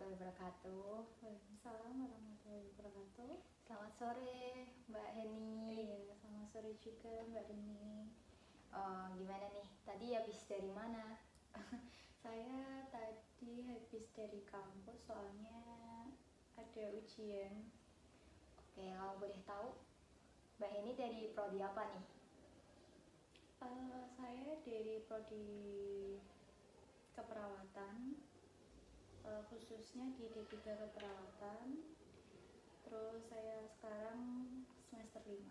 warahmatullahi wabarakatuh. Waalaikumsalam warahmatullahi wabarakatuh. Selamat sore Mbak Heni. Iya, selamat sore juga Mbak Rini. Gimana nih? Tadi habis dari mana? Saya tadi habis dari kampus soalnya ada ujian. Oke, kalau boleh tahu Mbak Heni dari prodi apa nih? Saya dari prodi keperawatan, khususnya di D3 keperawatan. Terus saya sekarang semester 5.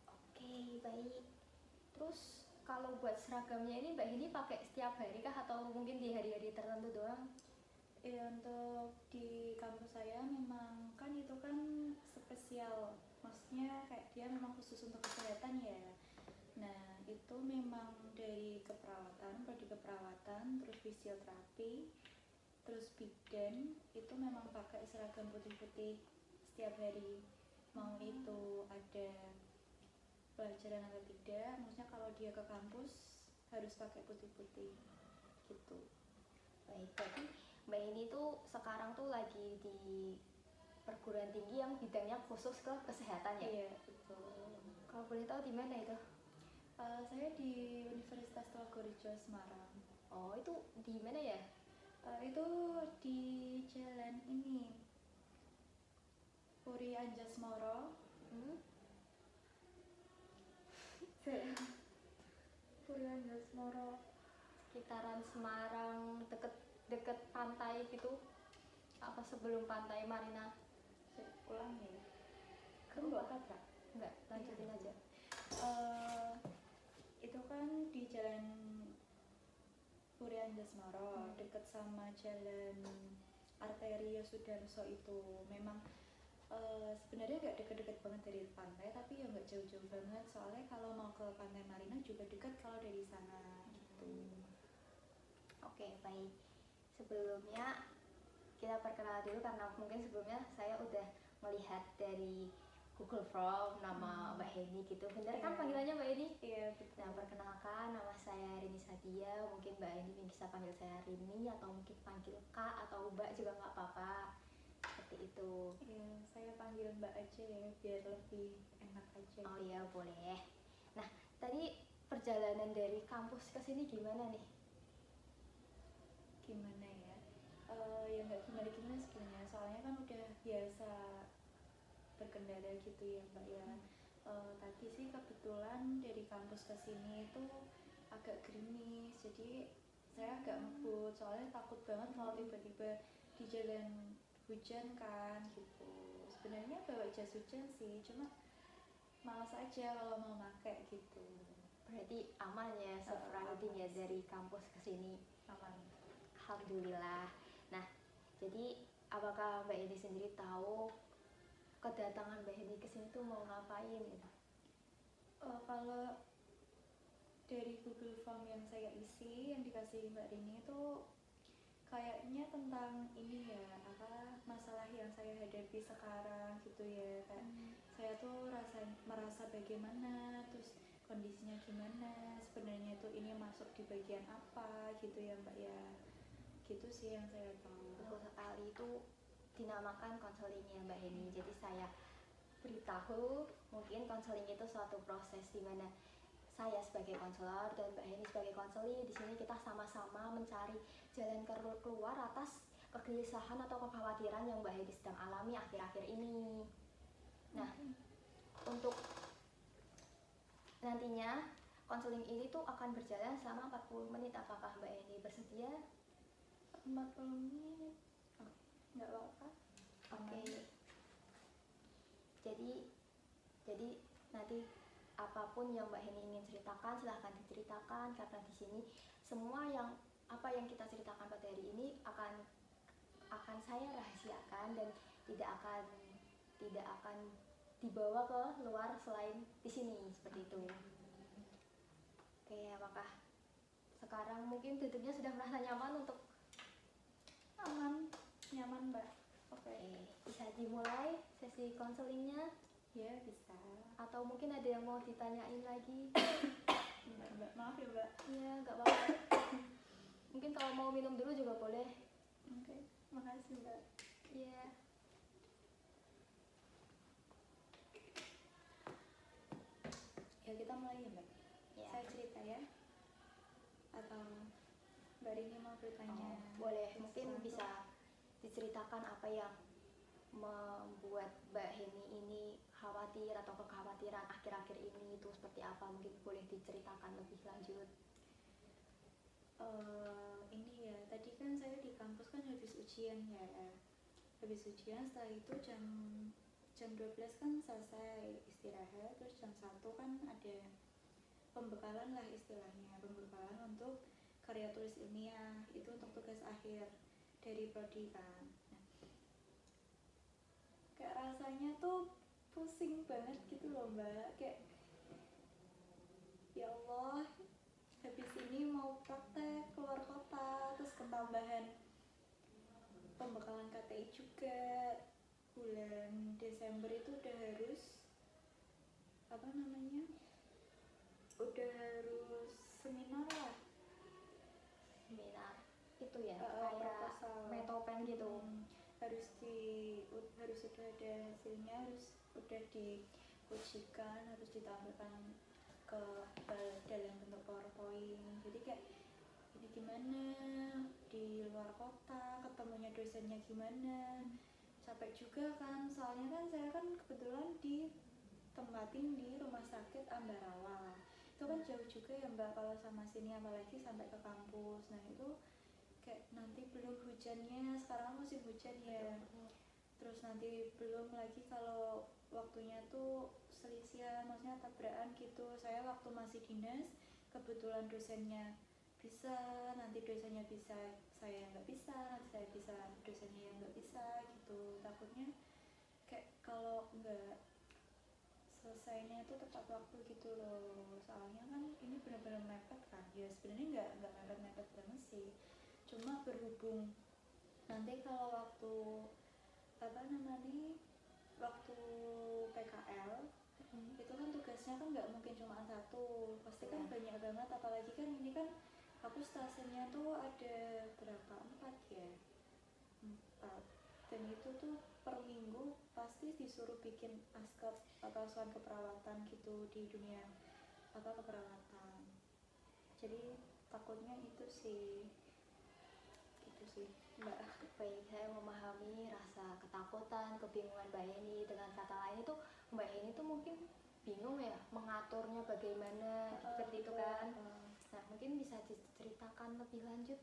Oke, baik. Terus kalau buat seragamnya ini Mbak Heni pakai setiap hari kah atau mungkin di hari-hari tertentu doang? Ya, untuk di kampus saya memang kan itu kan spesial, maksudnya kayak dia memang khusus untuk kesehatan ya. Nah, itu memang dari keperawatan, prodi keperawatan, terus fisioterapi, terus bidan, itu memang pakai seragam putih-putih setiap hari. Mau itu ada pelajaran atau tidak, maksudnya kalau dia ke kampus harus pakai putih-putih gitu. Baik, berarti Mbak Heni tuh sekarang tuh lagi di perguruan tinggi yang bidangnya khusus ke kesehatan ya? Iya, betul. Kalau boleh tahu di mana itu? Saya di Universitas Telagorejo Semarang. Oh, itu di mana ya? Itu di jalan ini, Puri Anjasmara. Puri Anjasmara, Sekitaran Semarang, deket pantai gitu, apa sebelum pantai Marina? saya ulang ya. Kamu Mbak apa? Tabrak. Enggak, lanjutin aja. Itu kan di jalan Puri Anjasmara, deket sama jalan Arteria Sudarso itu. Memang sebenarnya nggak deket-deket banget dari pantai, tapi ya nggak jauh-jauh banget. Soalnya kalau mau ke Pantai Marina juga dekat kalau dari sana gitu. Oke, baik. Sebelumnya kita perkenalan dulu karena mungkin sebelumnya saya udah melihat dari Google Form nama Mbak Heni gitu. Bener kan Iya. panggilannya Mbak Heni? Iya, betul. Nah, perkenalkan nama saya Rini Sadia. Mungkin Mbak Heni bisa panggil saya Rini atau mungkin panggil Kak atau Mbak juga nggak apa-apa. Seperti itu. Iya, saya panggil Mbak aja ya biar lebih enak aja. Oh iya, boleh. Nah, tadi perjalanan dari kampus ke sini gimana nih? Gimana ya? Ya nggak gimana-gimana sebenarnya. Soalnya kan udah biasa berkendara gitu ya Mbak ya. Tadi sih kebetulan dari kampus ke sini itu agak gerimis, jadi saya agak ngebut soalnya takut banget kalau tiba-tiba di jalan hujan kan gitu. Sebenarnya bawa jas hujan sih, cuma malas aja kalau mau pakai gitu. Berarti aman ya surrounding ya dari kampus ke sini. Aman. Alhamdulillah. Nah, jadi apakah Mbak Heni sendiri tahu kedatangan Mbak Heni ke sini tuh mau ngapain gitu? Kalau dari Google Form yang saya isi, yang dikasih Mbak Rini itu kayaknya tentang ini ya, apa masalah yang saya hadapi sekarang gitu ya. Kayak saya tuh merasa bagaimana, terus kondisinya gimana, sebenarnya tuh ini masuk di bagian apa gitu ya Mbak ya. Gitu sih yang saya tahu. Betul sekali, itu dinamakan konselingnya Mbak Heni. Jadi saya beritahu mungkin konseling itu suatu proses di mana saya sebagai konselor dan Mbak Heni sebagai konseling, di sini kita sama-sama mencari jalan keluar atas kegelisahan atau kekhawatiran yang Mbak Heni sedang alami akhir-akhir ini. Nah, untuk nantinya konseling ini tuh akan berjalan selama 40 menit. Apakah Mbak Heni bersedia? 40 menit. Oh, nggak apa-apa. Oke. Jadi nanti apapun yang Mbak Heni ingin ceritakan silahkan diceritakan, karena di sini semua apa yang kita ceritakan pada hari ini akan saya rahasiakan dan tidak akan dibawa ke luar selain di sini, seperti itu. Oke, apakah sekarang mungkin duduknya sudah merasa nyaman untuk Aman, nyaman Mbak. Oke. Bisa dimulai sesi konselingnya? Ya, bisa. Atau mungkin ada yang mau ditanyain lagi? Mbak, maaf ya Mbak. Iya, nggak apa-apa. Mungkin kalau mau minum dulu juga boleh. Oke. Makasih Mbak. Iya. Ya kita mulai ya Mbak. Ya. Saya cerita ya. Atau Mbak Rini mau bertanya? Boleh, mungkin sesuatu? bisa diceritakan apa yang membuat Mbak Heni ini khawatir atau kekhawatiran akhir-akhir ini itu seperti apa, mungkin boleh diceritakan lebih lanjut. Ini ya, tadi kan saya di kampus kan habis ujian ya. Habis ujian setelah itu jam 12 kan selesai istirahat, terus jam 1 kan ada pembekalan lah istilahnya, pembekalan untuk karya tulis ilmiah, itu untuk tugas akhir dari prodi kan. Nah, kayak rasanya tuh pusing banget gitu loh Mbak, kayak ya Allah, habis ini mau praktek keluar kota, terus ketambahan pembekalan KTI juga, bulan Desember itu udah harus apa namanya, udah harus seminar lah, Seminar itu ya, kayak proposal, metopen gitu. harus sudah ada hasilnya, harus udah diujikan, harus ditampilkan ke dalam bentuk PowerPoint. Jadi kayak ini gimana di luar kota, ketemunya dosennya gimana, capek juga kan, soalnya kan saya kan kebetulan ditempatin di rumah sakit Ambarawa, itu kan jauh juga ya Mbak kalau sama sini, apalagi sampai ke kampus. Nah itu kayak nanti belum hujannya, sekarang musim hujan ya, terus nanti belum lagi kalau waktunya tuh selisihan, maksudnya tabrakan gitu. Saya waktu masih dinas kebetulan dosennya bisa, nanti dosennya bisa, saya nggak bisa, nanti saya bisa, dosennya yang nggak bisa gitu. Takutnya kayak kalau nggak selesainya itu tepat waktu gitu loh, soalnya kan ini benar-benar mepet kan. Ya sebenarnya nggak mepet-mepet banget sih, cuma berhubung nanti kalau waktu apa namanya, waktu PKL itu kan tugasnya kan nggak mungkin cuma satu, pasti kan banyak banget, apalagi kan ini kan aku stasiunnya tuh ada berapa, 4 ya, 4, dan itu tuh per minggu pasti disuruh bikin askap atau asuhan keperawatan gitu di dunia apa keperawatan. Jadi takutnya itu sih, gitu sih Mbak. Baik, saya memahami rasa ketakutan, kebingungan Mbak Heni. Dengan kata lain itu Mbak Heni itu mungkin bingung ya mengaturnya bagaimana, seperti itu kan. Nah mungkin bisa diceritakan lebih lanjut,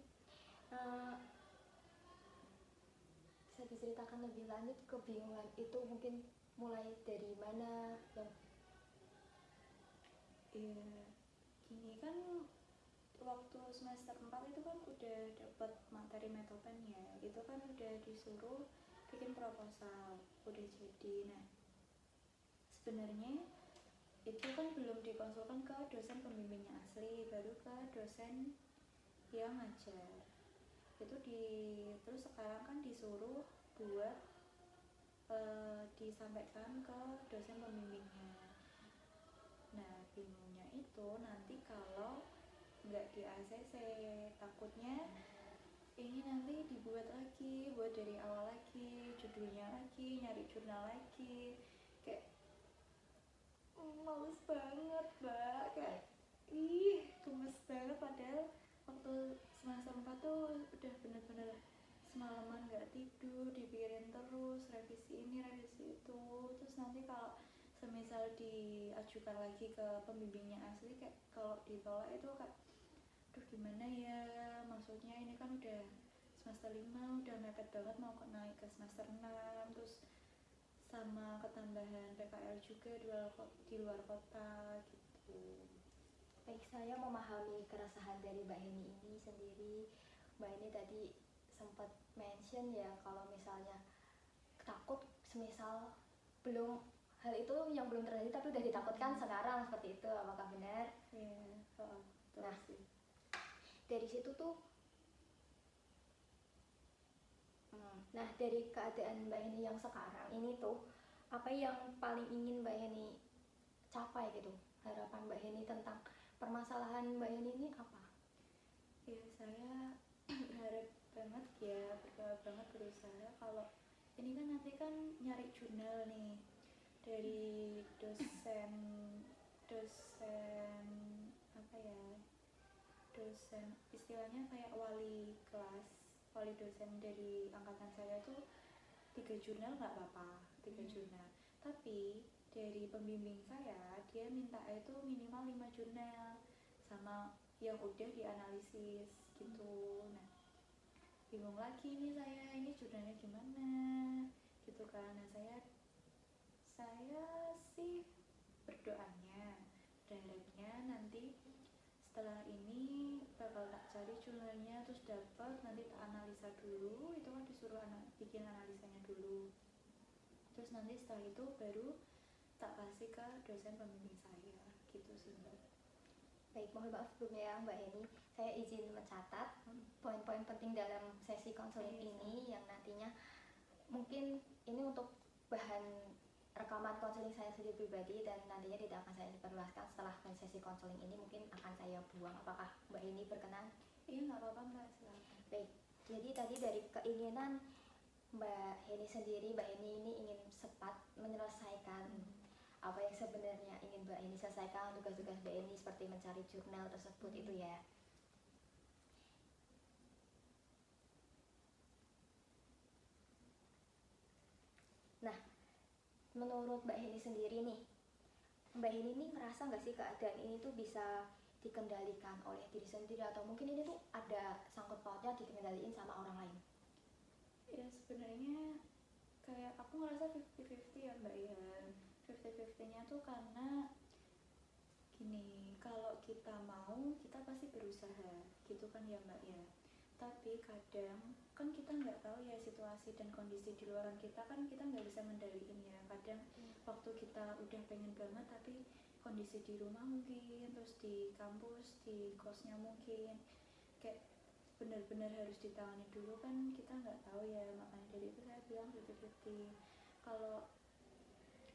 bisa diceritakan lebih lanjut kebingungan itu mungkin mulai dari mana yang Iya, gini kan waktu semester 4 itu kan udah dapat materi metopen ya, itu kan udah disuruh bikin proposal, udah jadi. Nah sebenarnya itu kan belum dikonsulkan ke dosen pembimbingnya asli, baru ke dosen yang ngajar itu terus sekarang kan disuruh buat disampaikan ke dosen pembimbingnya. Nah bingungnya itu nanti kalau nggak di ACC, takutnya ini nanti dibuat lagi, buat dari awal lagi, judulnya lagi, nyari jurnal lagi, kayak males banget Mbak, kayak gemes banget. Padahal waktu semester 4 tuh udah bener-bener semalaman gak tidur, dipikirin terus, revisi ini, revisi itu. Terus nanti kalau semisal diajukan lagi ke pembimbingnya asli, kayak kalau ditolak itu kayak aduh gimana ya, maksudnya ini kan udah semester 5, udah mepet banget mau naik ke semester 6, terus sama ketambahan PKL juga di luar kota gitu. baik, saya memahami keresahan dari Mbak Heni ini sendiri. Mbak Heni tadi sempat mention ya kalau misalnya takut semisal belum, hal itu yang belum terjadi tapi udah ditakutkan sekarang, seperti itu, apakah benar? Nah dari situ tuh, nah dari keadaan Mbak Heni yang sekarang ini tuh, apa yang paling ingin Mbak Heni capai gitu, harapan Mbak Heni tentang permasalahan Mbak Heni ini apa? Ya saya berharap banget ya, berdoa banget, berusaha. Kalau ini kan nanti kan nyari jurnal nih dari dosen dosen apa ya, dosen istilahnya kayak wali dosen dari angkatan saya tuh 3 jurnal nggak apa-apa, 3 jurnal. Tapi dari pembimbing saya dia minta itu minimal 5 jurnal sama yang udah dianalisis gitu. Nah, bingung lagi nih saya, ini jurnalnya gimana gitu kan. Nah, saya sih berharapnya nanti setelah ini bakal tak cari jurnalnya, terus dapat nanti tak analisa dulu. Itu kan disuruh bikin analisanya dulu, terus nanti setelah itu baru tak kasih ke dosen pembimbing saya gitu sih Mbak. Baik, mohon maaf sebelumnya ya Mbak Heni, saya izin mencatat poin-poin penting dalam sesi konseling ini yang nantinya mungkin ini untuk bahan rekaman konseling saya sendiri pribadi dan nantinya tidak akan saya perluaskan setelah sesi konseling ini, mungkin akan saya buang. Apakah Mbak Heni berkenan? Iya, nggak apa-apa Mbak, silakan. Baik, jadi tadi dari keinginan Mbak Heni sendiri, Mbak Heni ini ingin cepat menyelesaikan apa yang sebenarnya ingin Mbak Heni selesaikan, tugas-tugas Mbak Heni seperti mencari jurnal tersebut itu ya. Nah, menurut Mbak Heni sendiri nih, Mbak Heni ini ngerasa nggak sih keadaan ini tuh bisa dikendalikan oleh diri sendiri, atau mungkin ini tuh ada sangkut pautnya dikendaliin sama orang lain? Ya sebenarnya kayak aku ngerasa 50-50 ya Mbak ya. 50-50-nya tuh karena gini, kalau kita mau kita pasti berusaha gitu kan ya Mbak ya. Tapi kadang kan kita nggak tahu ya situasi dan kondisi di luaran kita, kan kita nggak bisa mendaliin ya. Kadang waktu kita udah pengen banget tapi kondisi di rumah mungkin, terus di kampus, di kosnya mungkin kayak benar-benar harus ditangani dulu, kan kita nggak tahu ya. Makanya dari itu saya bilang 50-50. Kalau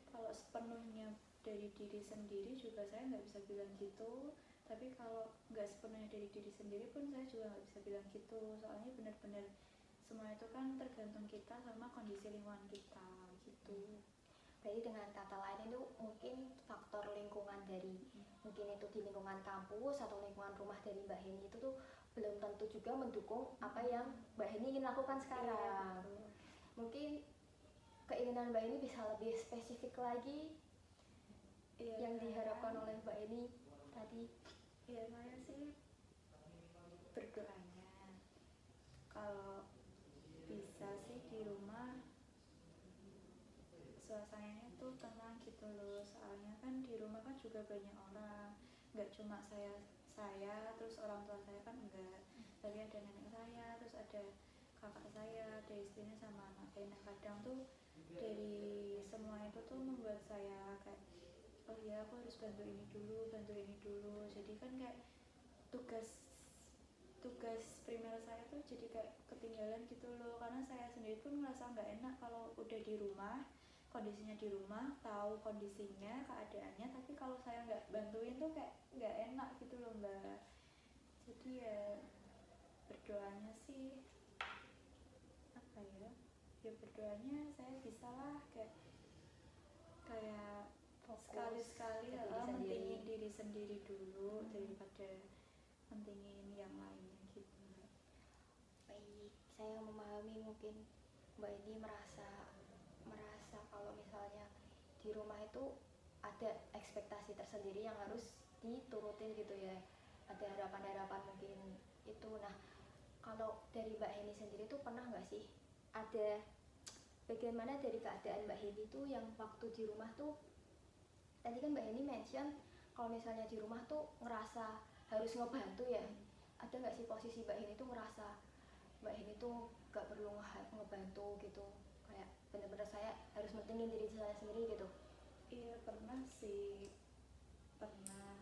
kalau sepenuhnya dari diri sendiri juga saya nggak bisa bilang gitu, tapi kalau nggak sepenuhnya dari diri sendiri pun saya juga nggak bisa bilang gitu. Soalnya benar-benar semua itu kan tergantung kita sama kondisi lingkungan kita gitu. Jadi dengan kata lain itu mungkin faktor lingkungan dari mungkin itu di lingkungan kampus atau lingkungan rumah dari Mbak Heni itu tuh belum tentu juga mendukung apa yang Mbak Heni ingin lakukan sekarang. Iya, mungkin keinginan Mbak Heni bisa lebih spesifik lagi yang diharapkan oleh Mbak Heni tadi. Ya saya sih berdoanya kalau bisa sih di rumah suasananya tuh tenang gitu loh. Soalnya kan di rumah kan juga banyak orang, nggak cuma saya terus orang tua saya kan enggak, tapi ada nenek saya, terus ada kakak saya, ada istrinya sama anaknya. Nah kadang tuh dari semua itu tuh membuat saya kayak, oh ya aku harus bantu ini dulu. Jadi kan kayak tugas primer saya tuh jadi kayak ketinggalan gitu loh. Karena saya sendiri pun ngerasa nggak enak kalau udah di rumah, kondisinya di rumah, tahu kondisinya, keadaannya, tapi kalau saya nggak bantuin tuh kayak nggak enak gitu loh Mbak. Jadi ya berdoanya sih apa ya, ya berdoanya saya bisa lah kayak sekali-sekali mentingin diri sendiri dulu daripada mentingin yang lainnya gitu. Baik, saya memahami mungkin Mbak ini merasa kalau misalnya di rumah itu ada ekspektasi tersendiri yang harus diturutin gitu ya, ada harapan-harapan mungkin itu. Nah, kalau dari Mbak Heni sendiri tuh pernah nggak sih ada bagaimana dari keadaan Mbak Heni tuh yang waktu di rumah tuh, tadi kan Mbak Heni mention kalau misalnya di rumah tuh ngerasa harus ngebantu ya, ada nggak sih posisi Mbak Heni tuh ngerasa Mbak Heni tuh gak perlu ngebantu gitu, kayak bener-bener saya harus mentingin diri saya sendiri gitu? Iya pernah sih, pernah.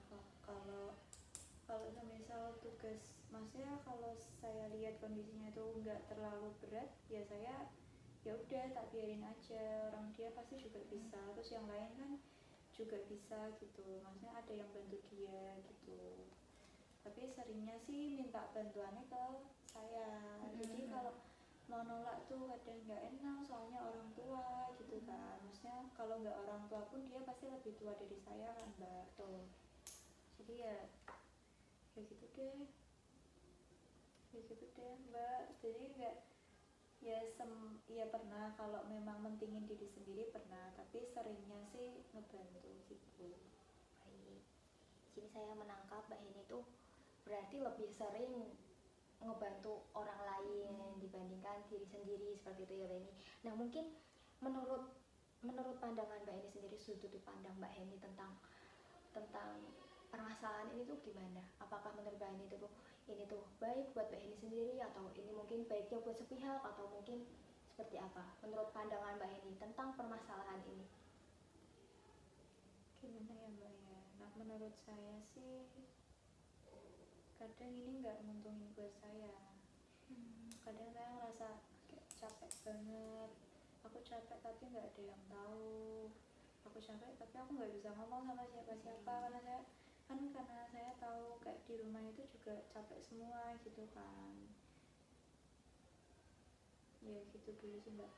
Kalau misal tugas, maksudnya kalau saya lihat kondisinya itu nggak terlalu berat, ya saya ya udah tak biarin aja, orang dia pasti juga bisa, terus yang lain kan juga bisa gitu, maksudnya ada yang bantu dia gitu. Tapi seringnya sih minta bantuannya ke saya. Jadi kalau mau nolak tuh kadang nggak enak, soalnya orang tua gitu kan. Maksudnya kalau nggak orang tua pun dia pasti lebih tua dari saya kan Mbak. Betul. Jadi ya gitu deh, ya gitu deh Mbak. Jadi nggak, ya pernah kalau memang mentingin diri sendiri pernah, tapi seringnya sih ngebantu gitu. Baik. Sini saya menangkap Mbak Heni itu berarti lebih sering ngebantu orang lain dibandingkan diri sendiri, seperti itu ya Mbak Heni. Nah mungkin menurut menurut pandangan Mbak Heni sendiri, sudut pandang Mbak Heni tentang permasalahan ini tuh gimana? Apakah menurut Mbak Heni itu ini tuh baik buat Mbak Heni sendiri, atau ini mungkin baiknya buat sepihak, atau mungkin seperti apa menurut pandangan Mbak Heni tentang permasalahan ini? Gimana ya Mbak ya? Nah menurut saya sih kadang ini nggak nguntungin buat saya. Kadang saya ngerasa kayak capek banget, aku capek tapi nggak ada yang tahu, aku capek tapi aku nggak bisa ngomong sama siapa-siapa, karena saya tahu kayak di rumah itu juga capek semua gitu kan. Ya gitu dulu sih Mbak.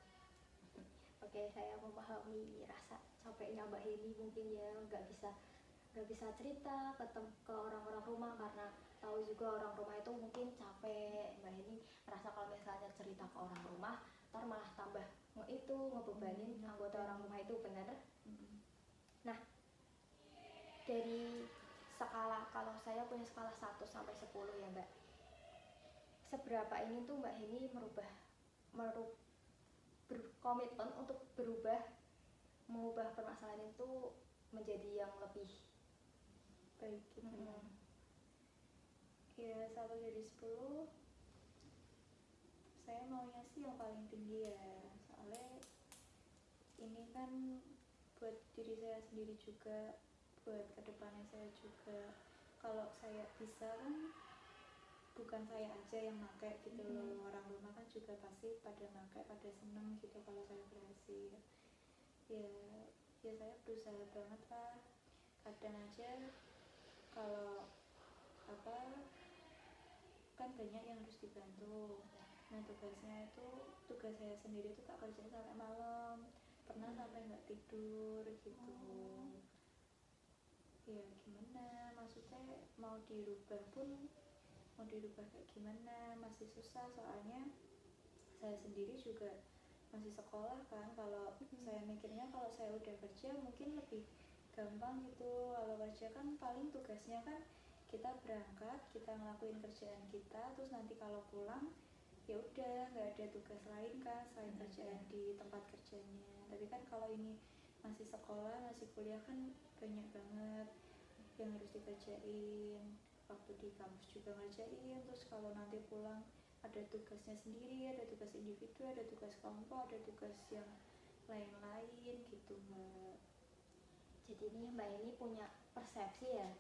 Oke, saya memahami rasa capeknya Mbak Heni, mungkin ya nggak bisa cerita ke orang-orang rumah karena tahu juga orang rumah itu mungkin capek. Mbak Heni merasa kalau misalnya cerita ke orang rumah ntar malah tambah ngebebanin anggota orang rumah itu, benar? Nah, dari skala, kalau saya punya skala 1 sampai 10 ya Mbak, seberapa ini tuh Mbak Heni berkomitmen untuk mengubah permasalahan itu menjadi yang lebih baik gitu. Ya 1 dari 10 saya maunya sih yang paling tinggi ya, soalnya ini kan buat diri saya sendiri juga, buat kedepannya saya juga. Kalau saya bisa kan bukan saya aja yang pakai gitu loh, orang rumah kan juga pasti pada pakai, pada seneng gitu kalau saya berhasil. Ya saya berusaha banget lah. Kadang aja kalau kan banyak yang harus dibantu. Nah tugas saya sendiri tuh tak kerjain sampai malam, pernah sampai nggak tidur gitu. Ya gimana, maksudnya mau dirubah kayak gimana masih susah, soalnya saya sendiri juga masih sekolah kan. Kalau saya mikirnya kalau saya udah kerja mungkin lebih gampang gitu. Kalau kerja kan paling tugasnya kan kita berangkat, kita ngelakuin kerjaan kita, terus nanti kalau pulang ya udah nggak ada tugas lain kan selain kerjaan di tempat kerjanya. Tapi kan kalau ini masih sekolah, masih kuliah kan banyak banget yang harus dikerjain, waktu di kampus juga ngerjain, terus kalau nanti pulang ada tugasnya sendiri, ada tugas individu, ada tugas kelompok, ada tugas yang lain-lain gitu Mbak. Jadi ini Mbak ini punya persepsi ya,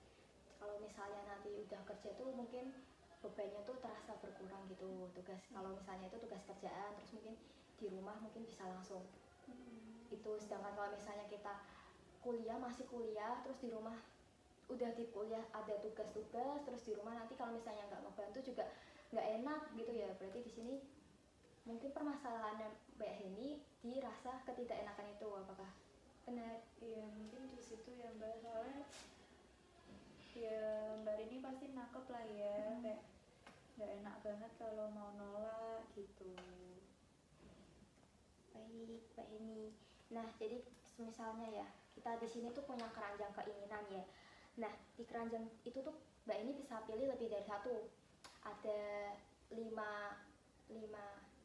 kalau misalnya nanti udah kerja tuh mungkin bebannya tuh terasa berkurang gitu, tugas kalau misalnya itu tugas kerjaan, terus mungkin di rumah mungkin bisa langsung itu. Sedangkan kalau misalnya kita masih kuliah terus di rumah udah di kuliah ada tugas-tugas, terus di rumah nanti kalau misalnya nggak ngebantu juga nggak enak gitu ya. Berarti di sini mungkin permasalahannya Mbak Heni dirasa ketidakenakan itu, apakah benar? Iya mungkin di situ ya Mbak, soalnya ya Mbak Rini pasti nangkep lah ya, kayak nggak enak banget kalau mau nolak gitu. Baik Mbak Heni. Nah jadi misalnya ya kita di sini tuh punya keranjang keinginan ya. Nah di keranjang itu tuh Mbak Heni bisa pilih lebih dari satu, ada 5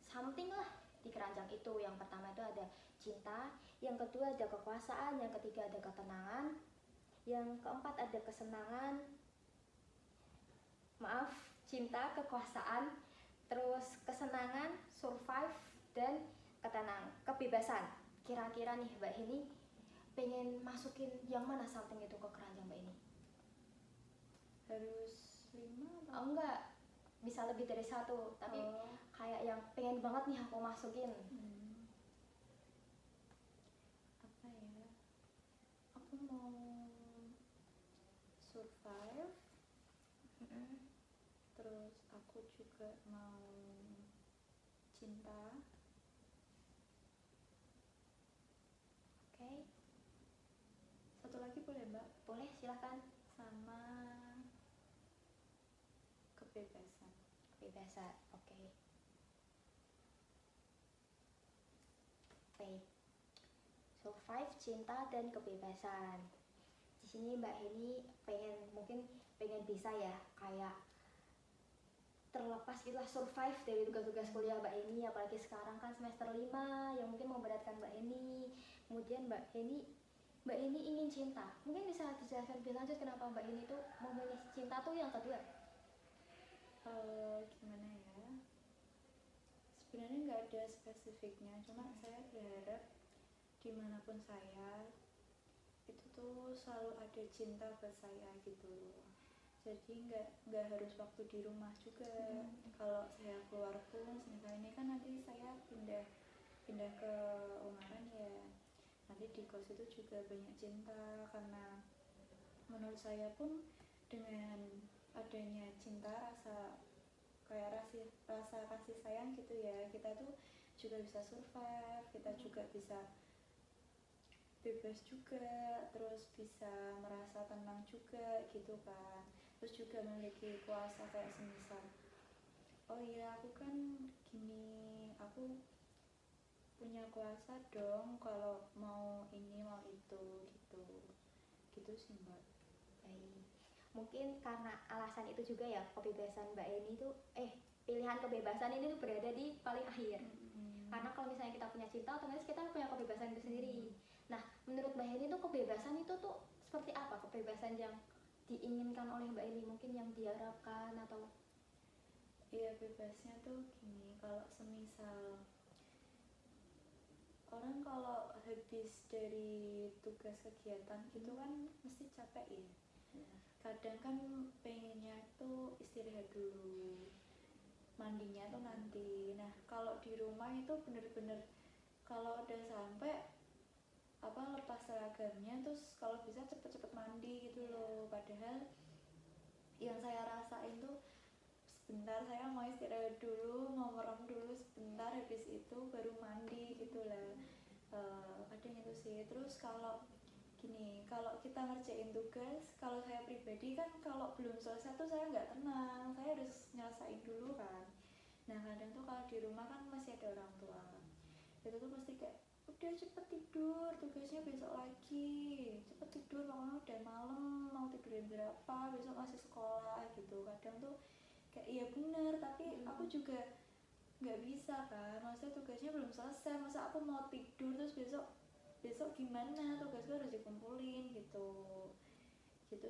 something lah di keranjang itu. Yang pertama itu ada cinta, yang kedua ada kekuasaan, yang ketiga ada ketenangan, yang keempat ada kesenangan, cinta, kekuasaan, terus kesenangan, survive, dan kebebasan. Kira-kira nih Mbak Heni pengen masukin yang mana something itu ke keranjang Mbak Heni? Harus 5 atau? Oh enggak, bisa lebih dari satu, tapi kayak yang pengen banget nih aku masukin. Apa ya, aku mau survive, terus aku juga juga mau cinta. Oke, Satu lagi boleh Mbak? boleh silahkan. Sama kebebasan. Kebebasan, oke. Baik. Survive, cinta, dan kebebasan. Di sini Mbak Heni mungkin pengen bisa ya kayak terlepas itulah survive dari tugas-tugas kuliah Mbak Heni, apalagi sekarang kan semester 5 yang mungkin memberatkan Mbak Heni. Kemudian Mbak Heni ingin cinta. Mungkin bisa dijelaskan lebih lanjut kenapa Mbak Heni itu memilih cinta tuh yang kedua? Gimana ya? Sebenarnya nggak ada spesifiknya, cuma saya berharap dimanapun saya itu tuh selalu ada cinta buat saya gitu loh. Jadi nggak harus waktu di rumah juga. Kalau saya keluar pun, misalnya ini kan nanti saya pindah ke Ungaran ya, nanti di kos itu juga banyak cinta, karena menurut saya pun dengan adanya cinta, rasa kasih sayang gitu ya, kita tuh juga bisa survive, kita juga bisa bebas juga, terus bisa merasa tenang juga gitu kan. Terus juga memiliki kuasa kayak semisal, oh iya aku kan gini, aku punya kuasa dong kalau mau ini mau itu gitu sih Mbak. Baik. Mungkin karena alasan itu juga ya kebebasan Mbak Eni itu pilihan kebebasan ini tuh berada di paling akhir. Karena kalau misalnya kita punya cinta, otomatis kita punya kebebasan itu sendiri. Nah, menurut Mbak Eni tuh kebebasan itu tuh seperti apa? Kebebasan yang diinginkan oleh Mbak Eni, mungkin yang diharapkan atau Iya, bebasnya tuh gini, kalau semisal orang kalau habis dari tugas kegiatan gitu kan mesti capek ya. Kadang kan pengennya tuh istirahat dulu, mandinya tuh nanti. Nah kalau di rumah itu bener-bener kalau udah sampai lepas seragamnya, terus kalau bisa cepet-cepet mandi gitu loh. Padahal yang saya rasain tuh sebentar saya mau istirahat dulu, mau merem dulu sebentar, habis itu baru mandi gitu lah. Kadang itu sih. Terus kalau gini, kalau kita ngerjain tugas, kalau saya pribadi kan kalau belum selesai tuh saya nggak tenang, saya harus nyelesain dulu kan. Nah kadang tuh kalau di rumah kan masih ada orang tua, itu tuh pasti kayak udah cepet tidur, tugasnya besok lagi, cepet tidur, pokoknya udah malam, mau tidurin berapa, besok masih sekolah gitu. Kadang tuh kayak iya bener, tapi aku juga nggak bisa kan, maksudnya tugasnya belum selesai, masa aku mau tidur terus besok gimana, tugasku harus dikumpulin gitu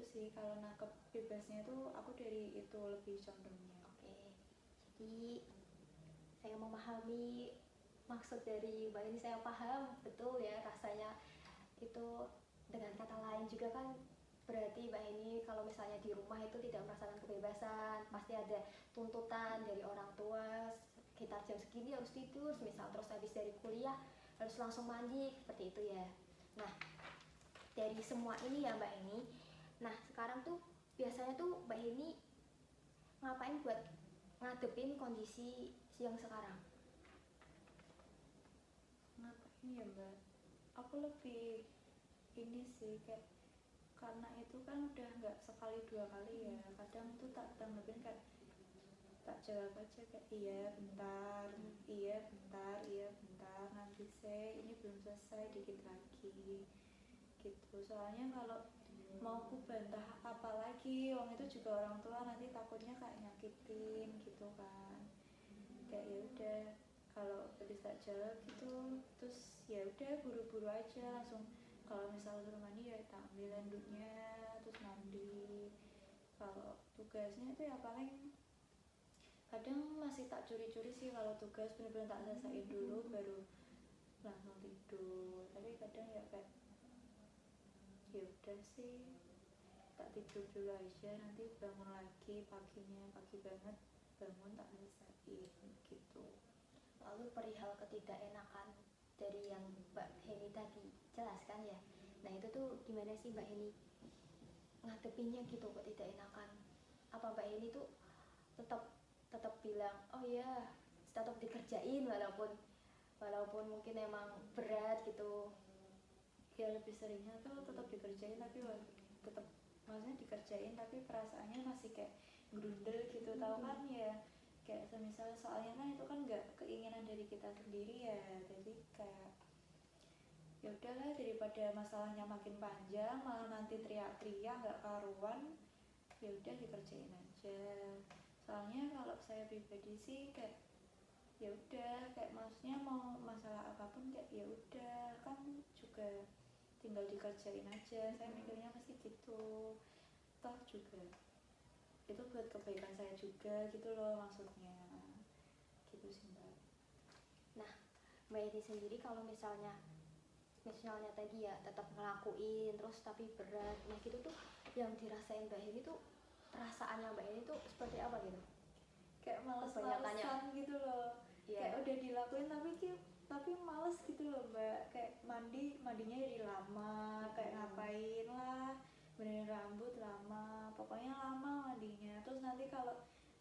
sih. Kalau nangkep bebasnya tuh aku dari itu lebih condongnya. oke. Jadi saya memahami maksud dari Mbak Eni, saya paham betul ya rasanya itu. Dengan kata lain juga kan berarti Mbak Eni kalau misalnya di rumah itu tidak merasakan kebebasan, pasti ada tuntutan dari orang tua sekitar jam segini harus tidur misal, terus habis dari kuliah harus langsung mandi seperti itu ya. Nah, dari semua ini ya Mbak Eni, nah sekarang tuh biasanya tuh Mbak Eni ngapain buat ngadepin kondisi yang sekarang? Ngapain ya Mbak, aku lebih ini sih, kayak karena itu kan udah nggak sekali dua kali ya, kadang tuh tak tanggepin kayak tak jawab aja kayak iya bentar, iya bentar, nanti ini belum selesai, dikit lagi gitu. Soalnya kalau mau ku bantah apa lagi, wong itu juga orang tua, nanti takutnya kayak nyakitin gitu kan. Kayak ya udah, kalau bisa jawab gitu, terus ya udah buru-buru aja langsung. Kalau misal suruh mandi ya tak ambil handuknya terus mandi. Kalau tugasnya itu ya paling kadang masih tak curi-curi sih, kalau tugas bener-bener tak selesaiin dulu baru langsung tidur. Tapi kadang ya kayak ya udah sih, tak tidur dulu aja, nanti bangun lagi paginya, pagi banget bangun tak selesaiin gitu. Lalu perihal ketidakenakan dari yang Mbak Heni tadi jelaskan ya, nah itu tuh gimana sih Mbak Heni ngadepinnya gitu, ketidakenakan? Apa Mbak Heni tuh tetap tetap bilang oh ya tetap dikerjain walaupun mungkin emang berat gitu. Ya lebih seringnya tuh tetap dikerjain tapi tetap maksudnya dikerjain tapi perasaannya masih kayak grundel gitu, tahu kan ya, kayak semisal soalnya kan itu kan nggak keinginan dari kita sendiri ya, jadi kayak ya udahlah daripada masalahnya makin panjang malah nanti teriak-teriak nggak karuan, ya udah dikerjain aja. Soalnya kalau saya pribadi sih kayak ya udah, kayak maksudnya mau masalah apapun kayak ya udah kan juga tinggal dikerjain aja, saya mikirnya pasti gitu, toh juga itu buat kebaikan saya juga gitu loh maksudnya, gitu sih mbak. Nah, Mbak ini sendiri kalau misalnya tadi ya tetap ngelakuin terus tapi berat, nah gitu tuh yang dirasain Mbak ini tuh perasaannya Mbak ini tuh seperti apa gitu? Kayak males-malesan gitu loh, kayak udah dilakuin tapi males gitu loh mbak, kayak mandinya jadi lama, kayak ngapain lah, benerin rambut lama, pokoknya lama mandinya, terus nanti kalau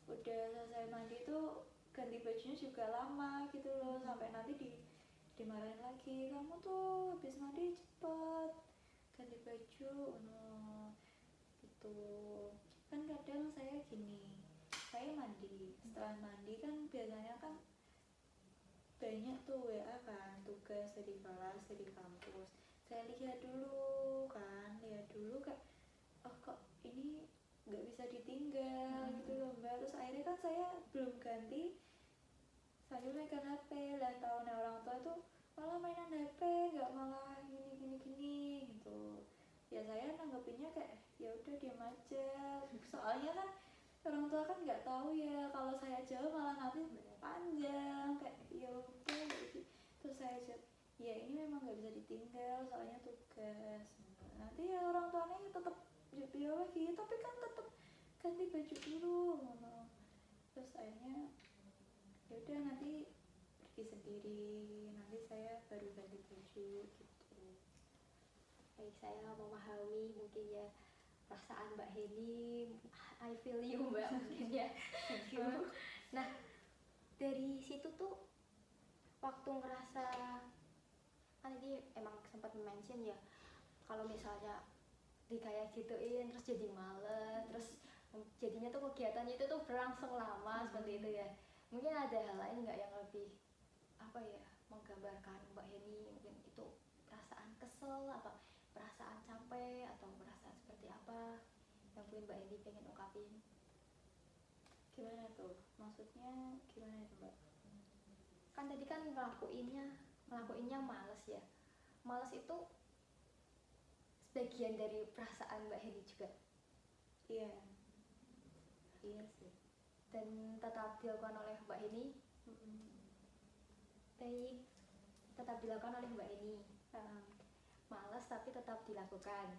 udah selesai mandi tuh ganti bajunya juga lama gitu loh, sampai nanti dimarahin lagi, kamu tuh habis mandi cepet ganti baju gitu. Kan kadang saya gini, saya mandi, setelah mandi kan biasanya kan banyak tuh WA kan, tugas dari kelas, dari kampus, saya lihat dulu kayak oh kok ini nggak bisa ditinggal gitu loh mbak, terus akhirnya kan saya belum ganti sambil megang HP, lah tahunnya orang tua tuh malah mainan HP, nggak malah gini gitu. Ya saya nanggepinnya kayak ya udah diam aja, soalnya kan orang tua kan nggak tahu ya, kalau saya jawab malah nanti panjang kayak ya udah gitu. Terus saya jawab ya ini memang nggak bisa ditinggal soalnya tugas, nanti ya orang tuanya tetap jawab lagi tapi kan tetap ganti baju dulu. Terus akhirnya ya udah nanti pergi sendiri, nanti saya baru ganti baju gitu. Baik, saya memahami mungkin ya perasaan Mbak Heni, I feel you Mbak mungkin ya. Nah dari situ tuh waktu ngerasa kan ini emang sempat mention ya kalau misalnya kayak gituin terus jadi males, terus jadinya tuh kegiatannya itu tuh berlangsung lama seperti itu ya. Mungkin ada hal lain nggak yang lebih apa ya menggambarkan Mbak Heni, mungkin itu perasaan kesel apa perasaan capek atau perasaan seperti apa yang mungkin Mbak Heni pengen ungkapin? Gimana tuh maksudnya, gimana itu mbak? Kan tadi kan ngelakuinnya males ya, males itu sebagian dari perasaan Mbak Heni juga. Iya sih, dan tetap dilakukan oleh Mbak Heni. Baik, tetap dilakukan oleh Mbak Heni. Males tapi tetap dilakukan.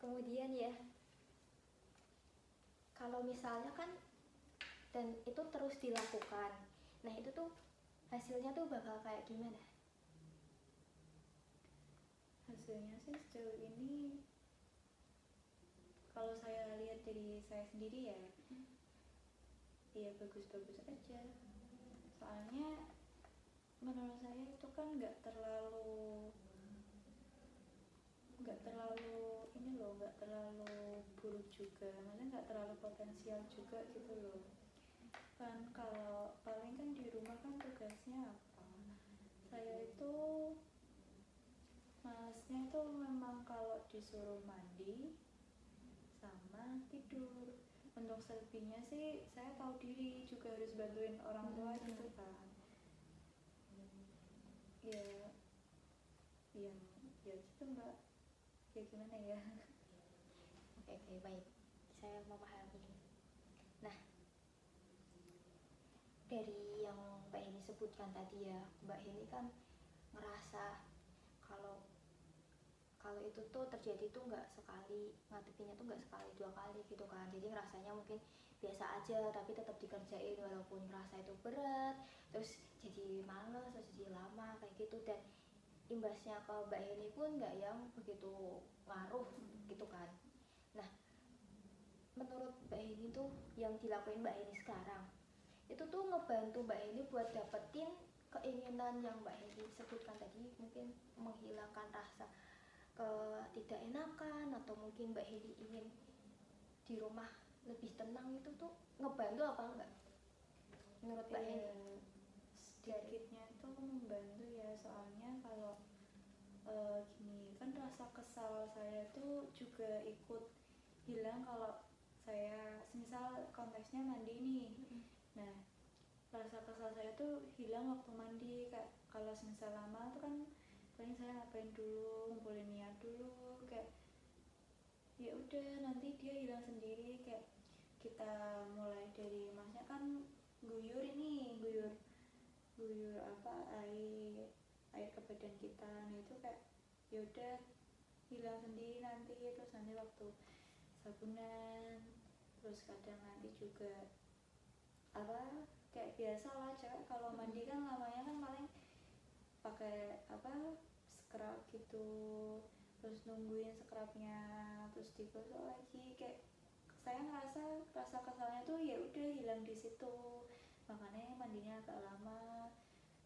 Kemudian ya kalau misalnya kan dan itu terus dilakukan, nah itu tuh hasilnya tuh bakal kayak gimana? Hasilnya sih sejauh ini kalau saya lihat dari saya sendiri ya ya bagus-bagus aja, soalnya menurut saya itu kan nggak terlalu ini loh, nggak terlalu buruk juga, maksudnya nggak terlalu potensial juga gitu loh. Kan kalau paling kan di rumah kan tugasnya apa, saya itu malesnya itu memang kalau disuruh mandi sama tidur. Untuk selebihnya sih saya tahu diri juga harus bantuin orang tua gitu kan. Ya gitu mbak, ya gimana ya. Oke, baik, saya memahami. Nah dari yang Mbak Heni sebutkan tadi ya, Mbak Heni kan ngerasa kalau itu tuh terjadi tuh nggak sekali, ngadepinnya tuh nggak sekali dua kali gitu kan, jadi rasanya mungkin biasa aja tapi tetap dikerjain walaupun merasa itu berat, terus jadi males, terus jadi lama kayak gitu, dan imbasnya ke Mbak Heni pun nggak yang begitu ngaruh gitu kan. Nah menurut Mbak Heni tuh yang dilakuin Mbak Heni sekarang itu tuh ngebantu Mbak Heni buat dapetin keinginan yang Mbak Heni sebutkan tadi, mungkin menghilangkan rasa tidak enakan, atau mungkin Mbak Heni ingin di rumah lebih tenang, itu tuh ngebantu apa enggak menurut Mbak Heni? Sedikitnya tuh membantu ya, soalnya kalau gini kan rasa kesal saya tuh juga ikut hilang kalau saya semisal konteksnya mandi nih. Nah, rasa kesal saya tuh hilang waktu mandi. Kayak kalau semisal lama tuh kan paling saya ngapain dulu, ngumpulin niat dulu, kayak ya udah nanti dia hilang sendiri. Kayak kita mulai dari masnya kan guyur ini, guyur apa, air ke badan kita. Nah itu kayak ya udah hilang sendiri nanti. Terus nanti waktu sabunan, terus kadang nanti juga apa, kayak biasa lah cewek kalau mandi kan lamanya kan paling pakai apa, scrub gitu, terus nungguin scrubnya terus digosok lagi. Kayak saya ngerasa rasa kesalnya tuh ya udah hilang di situ, makanya mandinya agak lama.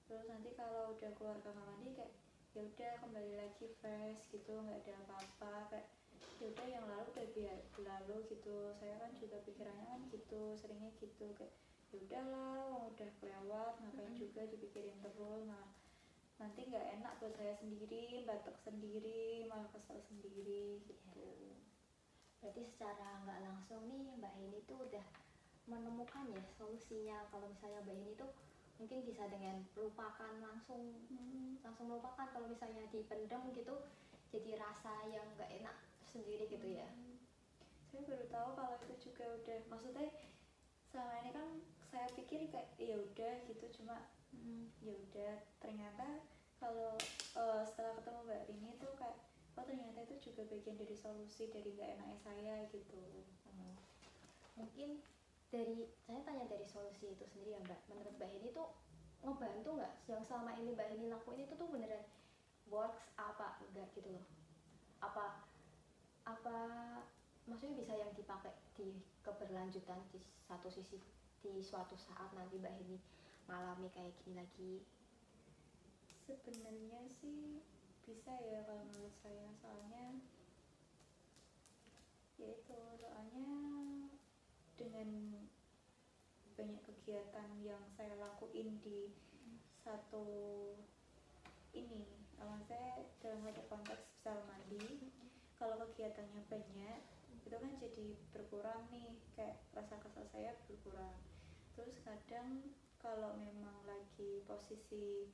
Terus nanti kalau udah keluar kamar mandi kayak ya udah kembali lagi fresh gitu, nggak ada apa-apa. Kayak ya udah yang lalu udah biar berlalu gitu. Saya kan juga pikirannya kan gitu, seringnya gitu, kayak ya udahlah wong udah kelewat, ngapain juga dipikirin terus, malah nanti nggak enak buat saya sendiri, batuk sendiri, malah kesel sendiri gitu. Berarti secara nggak langsung nih Mbak Heni tuh udah menemukan ya solusinya. Kalau misalnya Mbak Heni tuh mungkin bisa dengan melupakan, langsung melupakan. Kalau misalnya dipendam gitu jadi rasa yang nggak enak sendiri gitu ya. Saya baru tahu kalau itu juga udah, maksudnya selama ini kan saya pikir kayak ya udah gitu, cuma ya udah ternyata kalau setelah ketemu Mbak Rini tuh kayak oh ternyata itu juga bagian dari solusi dari nggak enaknya saya gitu. Mungkin saya tanya dari solusi itu sendiri ya Mbak, menurut Mbak Heni tuh ngebantu nggak yang selama ini Mbak Heni lakuin itu tuh beneran works apa enggak gitu loh? Apa maksudnya bisa yang dipakai di keberlanjutan di satu sisi, di suatu saat nanti Mbak Heni ngalami kayak gini lagi? Sebenarnya sih bisa ya kalau menurut saya, soalnya dengan banyak kegiatan yang saya lakuin di satu ini, saya dalam satu konteks misal mandi, kalau kegiatannya banyak itu kan jadi berkurang nih, kayak rasa kesal saya berkurang. Terus kadang kalau memang lagi posisi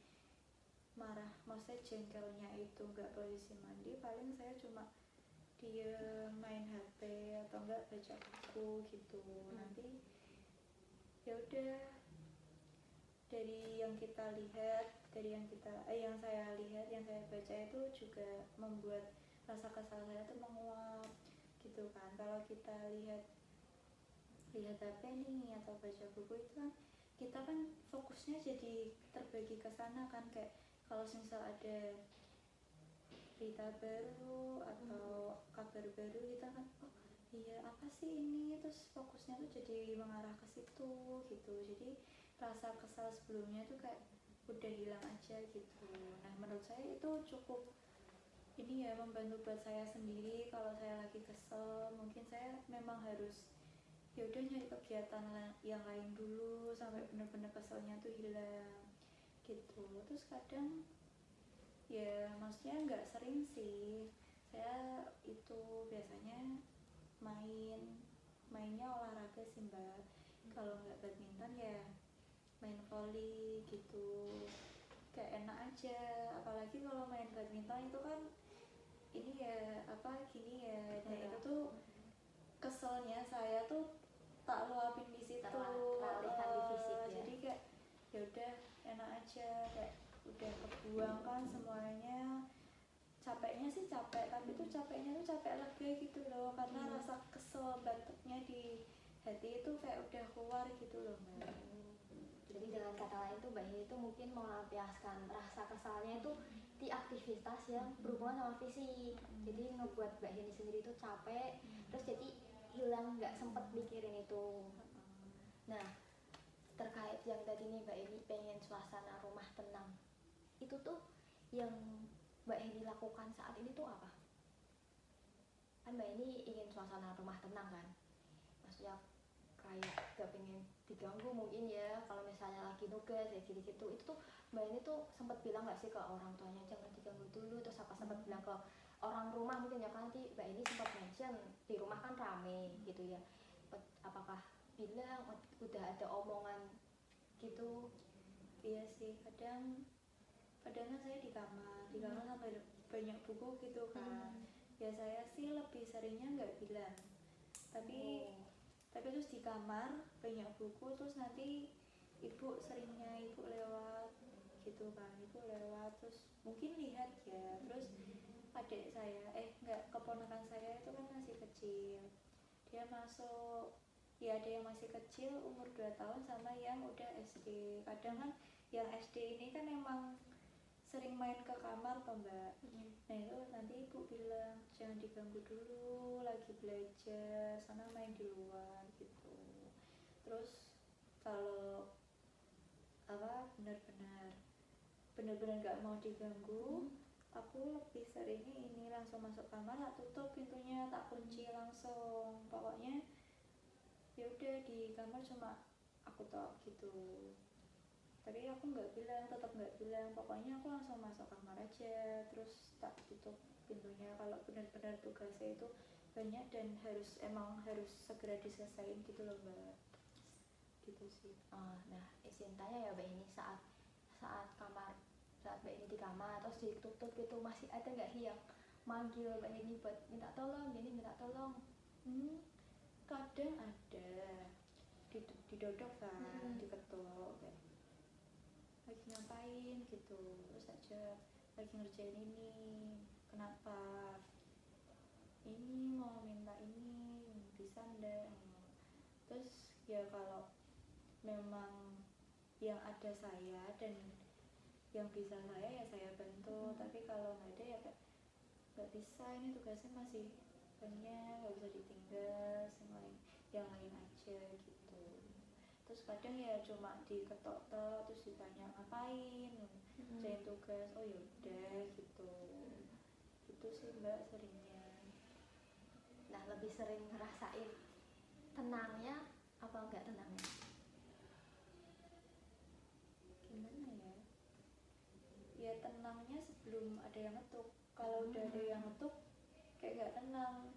marah, maksudnya jengkelnya itu nggak posisi mandi, paling saya cuma dia main HP atau enggak baca buku gitu. Nanti ya udah, dari yang kita lihat, dari yang saya lihat, yang saya baca itu juga membuat rasa kesal saya tuh menguap gitu kan. Kalau kita lihat HP nih atau baca buku itu kan kita kan fokusnya jadi terbagi ke sana kan, kayak kalau misal ada berita baru atau kabar baru kita kan oh iya apa sih ini, terus fokusnya tuh jadi mengarah ke situ gitu. Jadi rasa kesal sebelumnya tuh kayak udah hilang aja gitu. Nah menurut saya itu cukup ini ya, membantu buat saya sendiri. Kalau saya lagi kesel mungkin saya memang harus ya udah nyari kegiatan yang lain dulu sampai bener-bener keselnya tuh hilang gitu. Terus kadang ya maksudnya nggak sering sih, saya itu biasanya mainnya olahraga sih Mbak. Kalau nggak badminton ya main volley gitu, kayak enak aja. Apalagi kalau main badminton itu kan ini ya apa gini ya, dan itu tuh keselnya saya tuh tak luapin di situ, teralihkan di fisik ya. Jadi kayak ya udah enak aja, kayak udah kebuang kan semuanya. Capeknya sih capek, tapi tuh capeknya tuh capek lega gitu loh, karena rasa kesel batuknya di hati itu kayak udah keluar gitu loh Mbak. Jadi dengan kata lain tuh Mbak Heni itu mungkin melampiaskan rasa kesalnya itu di aktivitas yang berhubungan sama fisik. Jadi ngebuat Mbak Heni sendiri tuh capek, terus jadi hilang, nggak sempet mikirin itu. Nah, terkait yang tadi nih Mbak Eni pengen suasana rumah tenang, itu tuh yang Mbak Eni lakukan saat ini tuh apa? Kan Mbak Eni ingin suasana rumah tenang kan, maksudnya kayak gak pengen diganggu mungkin ya, kalau misalnya lagi nugas ya di situ. Itu tuh Mbak Eni tuh sempat bilang nggak sih ke orang tuanya jangan diganggu dulu, terus apa sempat bilang ke orang rumah mungkin ya, kan nanti Mbak Eni sempat mention di rumah kan rame gitu ya, apakah bilang udah ada omongan gitu? Iya sih, kadang kan saya di kamar sampai banyak buku gitu kan. Ya saya sih lebih seringnya nggak bilang, tapi terus di kamar banyak buku, terus nanti ibu lewat gitu kan, ibu lewat terus mungkin lihat ya, terus adik saya enggak, keponakan saya itu kan masih kecil, dia masuk, ya ada yang masih kecil umur 2 tahun sama yang udah SD. Kadang kan yang SD ini kan emang sering main ke kamar toh Mbak. Nah itu nanti ibu bilang jangan diganggu dulu, lagi belajar, sana main di luar gitu. Terus kalau apa benar-benar nggak mau diganggu, aku lebih seringnya ini langsung masuk kamar, tak tutup pintunya, tak kunci langsung. Pokoknya ya udah di kamar cuma aku tok gitu. Tapi aku tetap nggak bilang, pokoknya aku langsung masuk kamar aja, terus tak tutup pintunya kalau benar-benar tugasnya itu banyak dan harus segera diselesain gitu loh Mbak. Gitu sih. Nah izin tanya ya Mbak ini, saat Mbak ini di kamar terus ditutup gitu, masih ada nggak sih yang manggil Mbak ini buat minta tolong minta tolong? Kadang ada didodok kan, diketuk kayak lagi ngapain gitu, terus aja lagi ngerjain ini, kenapa ini mau minta ini bisa ndak. Terus ya kalau memang yang ada saya dan yang bisa saya ya saya bantu, tapi kalau nggak ada ya kayak nggak bisa, ini tugasnya masih banyak, nggak bisa ditinggal, yang lain aja gitu. Terus kadang ya cuma diketok terus ditanya ngapain, kerjain tugas, oh yaudah gitu. Itu sih Mbak seringnya. Nah lebih sering ngerasain tenangnya apa enggak tenangnya? Gimana ya? Ya tenangnya sebelum ada yang ngetuk. Kalau udah ada yang ngetuk kayak nggak tenang.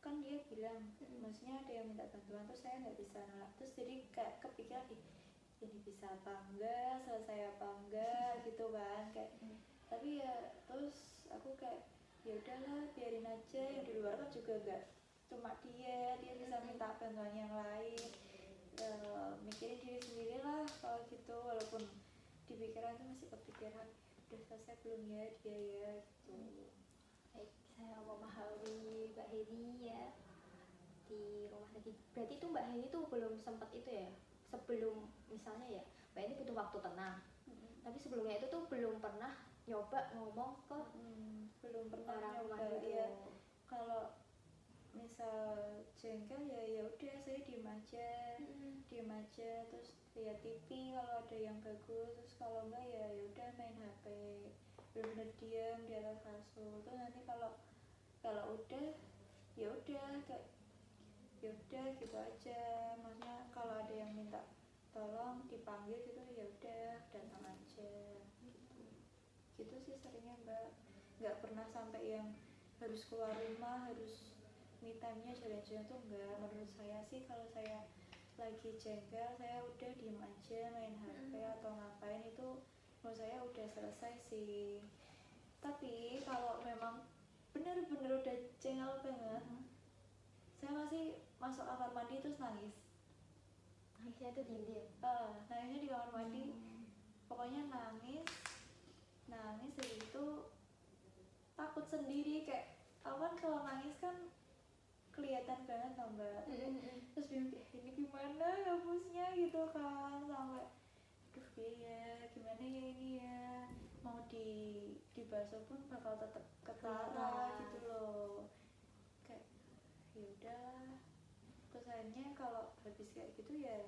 Kan dia bilang, maksudnya ada yang minta bantuan terus saya nggak bisa nolak, terus jadi kayak kepikiran ini bisa apa enggak, selesai apa enggak gitu kan, kayak tapi ya terus aku kayak ya udahlah biarin aja, yang di luar kan juga enggak cuma dia bisa minta bantuan yang lain, mikirin diri sendiri lah kalau gitu, walaupun di pikiran itu masih kepikiran udah selesai belum ya dia ya gitu. Baik, saya memahami Mbak Heni ya di rumah sakit. Berarti tuh Mbak Heni tuh belum sempat itu ya, sebelum misalnya ya Mbak Heni butuh waktu tenang, tapi sebelumnya itu tuh belum pernah nyoba ngomong ke belum pernah orang nyoba gitu. Ya kalau misal jengkel ya udah saya diem aja terus lihat TV kalau ada yang bagus, terus kalau enggak ya udah main HP, bener-bener diam di atas kasur. Terus nanti kalau udah ya udah kayak ya udah gitu aja, maksudnya kalau ada yang minta tolong dipanggil gitu ya udah datang aja gitu sih seringnya Mbak. Nggak pernah sampai yang harus keluar rumah, harus me time-nya jalan-jalan tuh enggak. Menurut saya sih kalau saya lagi jengkel saya udah diem aja main HP atau ngapain, itu menurut saya udah selesai sih. Tapi kalau memang bener-bener udah jengkel banget, saya masih masuk kamar mandi terus nangis. Nangisnya tuh diem-diem? Nangisnya di kamar mandi, pokoknya nangis dari itu takut sendiri, kayak awan kalau nangis kan kelihatan banget loh Mbak. Terus bingung ini gimana hapusnya gitu kan, sampai aduh ya gimana ya ini ya, mau dibasuh pun bakal tetap ketara gitu loh, kayak ya udahlah biasanya kalau habis kayak gitu ya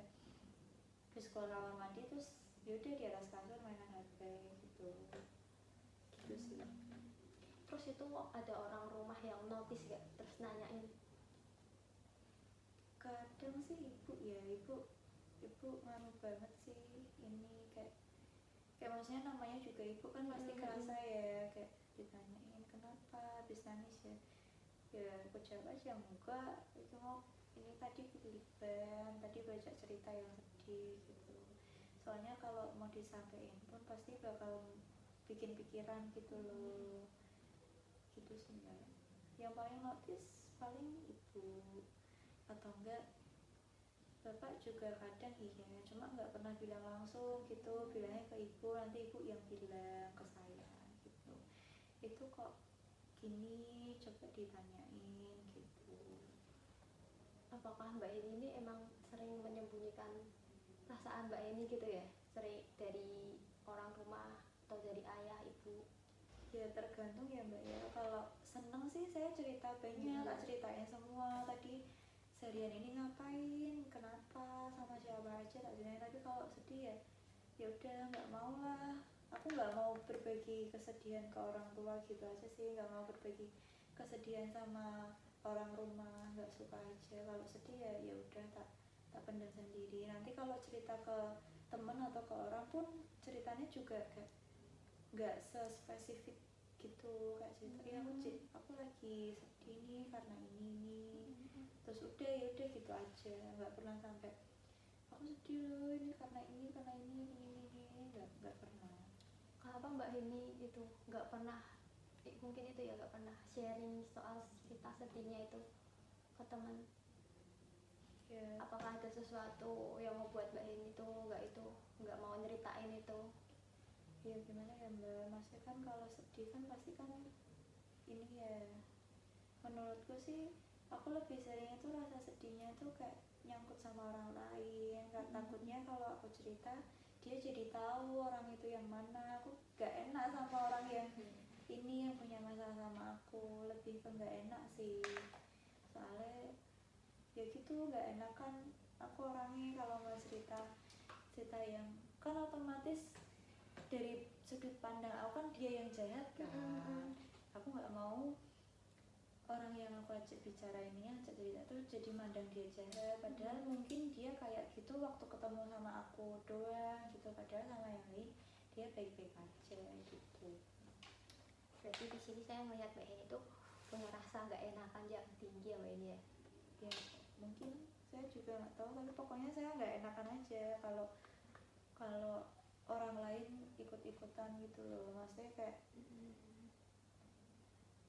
habis keluar kamar mandi terus yaudah di atas kasur mainan HP gitu sih. Terus itu ada orang rumah yang notice gak? Terus nanyain? Kadang sih ibu ngaruh banget sih, ini kayak maksudnya namanya juga ibu kan pasti kerasa ya, kayak ditanyain kenapa habis nangis ya aku jawab aja enggak, itu mau ini tadi keliban, tadi baca cerita yang sedih gitu. Soalnya kalau mau disampaikan pun pasti bakal bikin pikiran gitu loh, gitu sih mbak. Yang paling notice paling ibu, atau enggak bapak juga kadang iya, cuma nggak pernah bilang langsung gitu, bilangnya ke ibu, nanti ibu yang bilang ke saya gitu, itu kok gini, coba ditanyain gitu. Apakah Mbak ini emang sering menyembunyikan perasaan Mbak ini gitu ya? Sering dari orang rumah atau dari ayah, ibu? Ya tergantung ya mbak ya, kalau seneng sih saya cerita banyak, tak ceritain semua tadi seharian ini ngapain, kenapa, sama siapa aja tak ceritain. Tapi kalau sedih ya udah nggak mau lah, aku nggak mau berbagi kesedihan ke orang tua gitu aja sih, nggak mau berbagi kesedihan sama orang rumah, nggak suka aja. Kalau sedih ya udah tak pendam sendiri. Nanti kalau cerita ke temen atau ke orang pun ceritanya juga kayak nggak sespesifik gitu, kayak cerita aku lagi sedih nih karena ini terus udah ya udah gitu aja, nggak pernah sampai aku sedih loh ini karena ini nggak pernah. Kenapa Mbak Heni itu nggak pernah, mungkin itu ya, nggak pernah sharing soal cerita sedihnya itu ke teman? Ya, apakah ada sesuatu yang membuat Mbak Heni itu nggak mau nyeritain itu? ya gimana ya mbak, maksudnya kan kalau sedih kan pasti kan ini ya, menurutku sih aku lebih sering itu rasa sedihnya itu kayak nyangkut sama orang lain, kan takutnya kalau aku cerita dia jadi tahu orang itu yang mana, aku gak enak sama orang yang ini yang punya masalah sama aku, lebih ke gak enak sih. Soalnya ya gitu, gak enak kan aku orangnya kalau mau cerita yang kan otomatis dari sudut pandang aku kan dia yang jahat kan, aku nggak mau orang yang aku ajak bicara ini, ajak cerita tuh jadi mandang dia jahat, padahal mungkin dia kayak gitu waktu ketemu sama aku doang gitu, padahal sama yang lain dia baik-baik aja gitu. Berarti di sini saya melihat Mbak Heni itu punya rasa nggak enakan yang tinggi ya Mbak Heni ya? Ya mungkin saya juga nggak tahu, tapi pokoknya saya nggak enakan aja kalau orang lain ikut-ikutan gitu loh, maksudnya kayak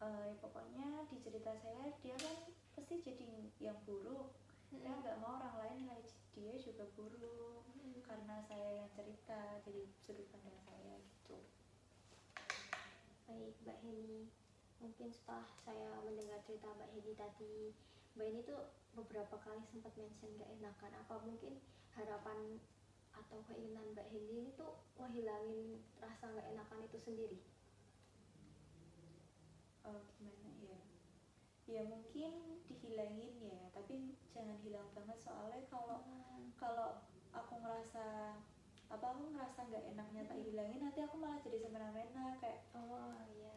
ya pokoknya di cerita saya dia kan pasti jadi yang buruk, saya nggak mau orang lain nilai dia juga buruk karena saya yang cerita, jadi sudut pandang saya gitu. Baik Mbak Heni, mungkin setelah saya mendengar cerita Mbak Heni tadi, Mbak Heni tuh beberapa kali sempat mention gak enakan, apa mungkin harapan atau keinginan Mbak Heni ini tuh ngehilangin rasa gak enakan itu sendiri? Gimana ya, ya mungkin dihilangin ya, tapi jangan hilang banget, soalnya kalau aku ngerasa nggak enaknya tak hilangin, nanti aku malah jadi semena-mena kayak Iya,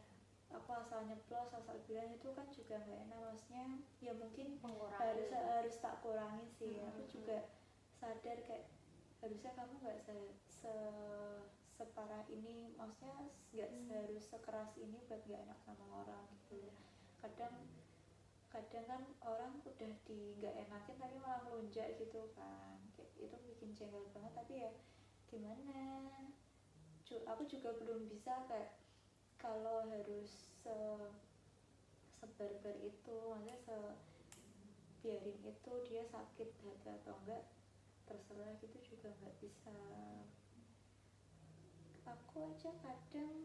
aku asal nyeplos asal bilang, itu kan juga nggak enak, maksudnya ya mungkin mengurangi. harus tak kurangi sih. Aku juga sadar kayak harusnya kamu nggak separah ini, maksudnya nggak harus sekeras ini buat nggak enak sama orang gitu. Kadang kan orang udah nggak enakin tapi malah melunjak gitu kan, kayak itu bikin jengkel banget. Tapi ya gimana, aku juga belum bisa kayak kalau harus sebarbar itu, maksudnya biarin itu dia sakit hati atau enggak terserah gitu juga nggak bisa. Aku aja kadang